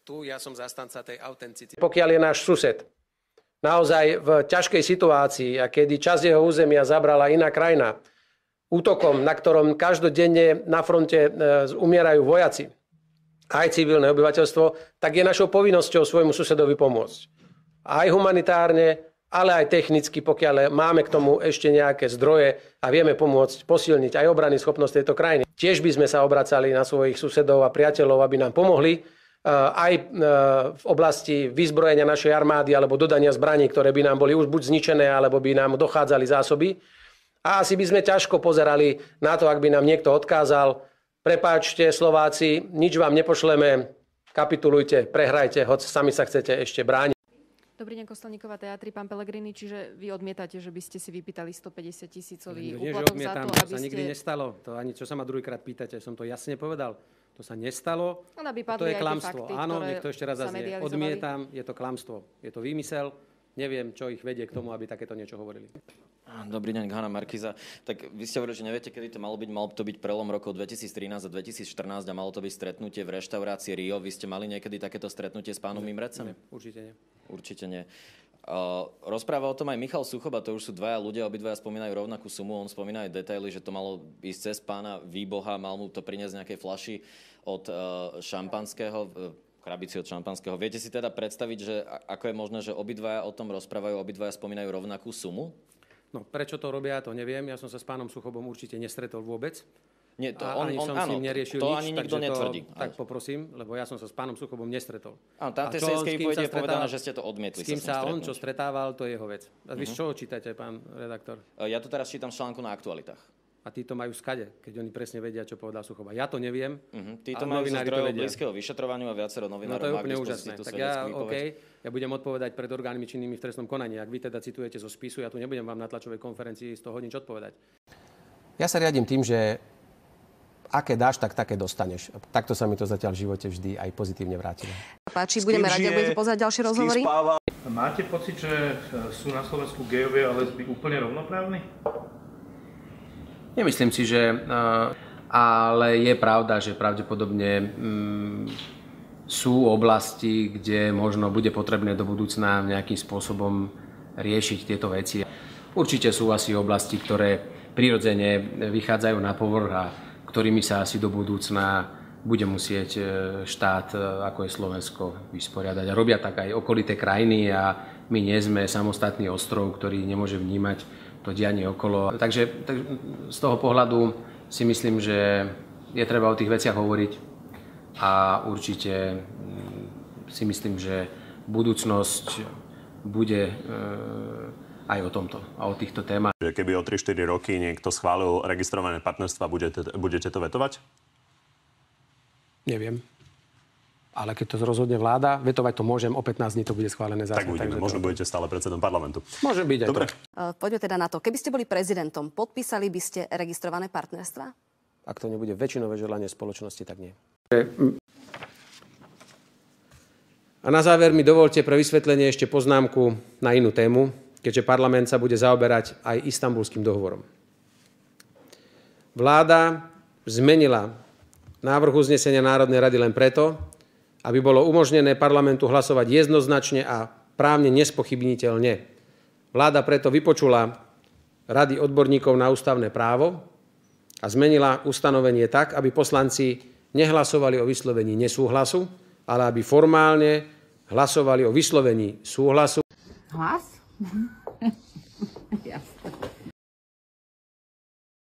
Tu ja som zastanca tej autenticity. Pokiaľ je náš sused naozaj v ťažkej situácii a kedy časť jeho územia zabrala iná krajina, útokom, na ktorom každodenne na fronte umierajú vojaci, aj civilné obyvateľstvo, tak je našou povinnosťou svojmu susedovi pomôcť. Aj humanitárne, ale aj technicky, pokiaľ máme k tomu ešte nejaké zdroje a vieme pomôcť posilniť aj obrannú schopnosť tejto krajiny. Tiež by sme sa obracali na svojich susedov a priateľov, aby nám pomohli aj v oblasti vyzbrojenia našej armády alebo dodania zbraní, ktoré by nám boli už buď zničené, alebo by nám dochádzali zásoby. A asi by sme ťažko pozerali na to, ak by nám niekto odkázal: prepáčte Slováci, nič vám nepošleme, kapitulujte, prehrajte, hoď sami sa chcete ešte brániť. Dobrý deň, Kostelníková teatri, pán Pellegrini, čiže vy odmietate, že by ste si vypýtali 150 000 úplatok za to, aby ste... To sa nikdy nestalo. To ani čo sa ma druhýkrát pýtate, som to jasne povedal. To sa nestalo. To je klamstvo. Áno, nech to ešte raz zaznie. Odmietam, je to klamstvo. Je to výmysel. Neviem, čo ich vedie k tomu, aby takéto niečo hovorili. Dobrý deň, Hana Markiza. Tak vy ste hovorili, že neviete, kedy to malo byť. Malo to byť prelom rokov 2013 a 2014 a malo to byť stretnutie v reštaurácii Rio. Vy ste mali niekedy takéto stretnutie s pánom Imrecem? Určite nie. Určite nie. Rozpráva o tom aj Michal Suchoba, to už sú dvaja ľudia, obidvaja spomínajú rovnakú sumu, on spomína aj detaily, že to malo ísť cez pána Výboha, mal mu to priniesť nejaké fľaši od šampanského, krabici od šampanského. Viete si teda predstaviť, že ako je možné, že obidvaja o tom rozprávajú, obidvaja spomínajú rovnakú sumu? No, prečo to robia, to neviem. Ja som sa s pánom Suchobom určite nestretol vôbec. Nie, to ani som s ním neriešil to nič, ani nikto netvrdí. Tak poprosím, lebo ja som sa s pánom Suchobom nestretol. Áno, tam tej sejskej výpovedi je povedané, že ste to odmietli. S kým sa on čo stretával, to je jeho vec. A vy z čoho čítate, pán redaktor? Ja tu teraz čítam článku na Aktualitách. A títo majú skade, keď oni presne vedia, čo povedal Suchoba. Ja to neviem. Títo majú zo zdrojov blízkeho vyšetrovaniu a viacero novinárov. No to je úplne úžasné. Tak ja budem odpovedať pred orgánmi činnými v trestnom konaní. Ak vy teda citujete zo spisu, ja tu nebudem vám na tlačovej konferencii z toho nič odpovedať. Ja sa riadím tým, že aké dáš, tak také dostaneš. Takto sa mi to zatiaľ v živote vždy aj pozitívne vrátilo. Páči, budeme radi, ak budete pozerať ďalšie rozhovory. Máte pocit, že sú na Slovensku gejovia a lesby úplne rovnoprávni? Nemyslím si, že... Ale je pravda, že pravdepodobne sú oblasti, kde možno bude potrebné do budúcna nejakým spôsobom riešiť tieto veci. Určite sú asi oblasti, ktoré prirodzene vychádzajú na povrch a ktorými sa asi do budúcna bude musieť štát, ako je Slovensko, vysporiadať. A robia tak aj okolité krajiny a my nie sme samostatný ostrov, ktorý nemôže vnímať to dianie okolo. Takže z toho pohľadu si myslím, že je treba o tých veciach hovoriť a určite si myslím, že budúcnosť bude aj o tomto a o týchto témach. Keby o 3-4 roky niekto schválil registrované partnerstva, budete to vetovať? Neviem. Ale keď to rozhodne vláda, vetovať to môžem, o 15 dní to bude schválené zase. Tak uvidíme, možno budete stále predsedom parlamentu. Môže byť aj dobre. Poďme teda na to. Keby ste boli prezidentom, podpísali by ste registrované partnerstvá? Ak to nebude väčšinové želanie spoločnosti, tak nie. A na záver mi dovolte pre vysvetlenie ešte poznámku na inú tému, keďže parlament sa bude zaoberať aj Istanbulským dohovorom. Vláda zmenila návrh uznesenia Národnej rady len preto, aby bolo umožnené parlamentu hlasovať jednoznačne a právne nespochybniteľne. Vláda preto vypočula rady odborníkov na ústavné právo a zmenila ustanovenie tak, aby poslanci nehlasovali o vyslovení nesúhlasu, ale aby formálne hlasovali o vyslovení súhlasu. Hlas? Jasne.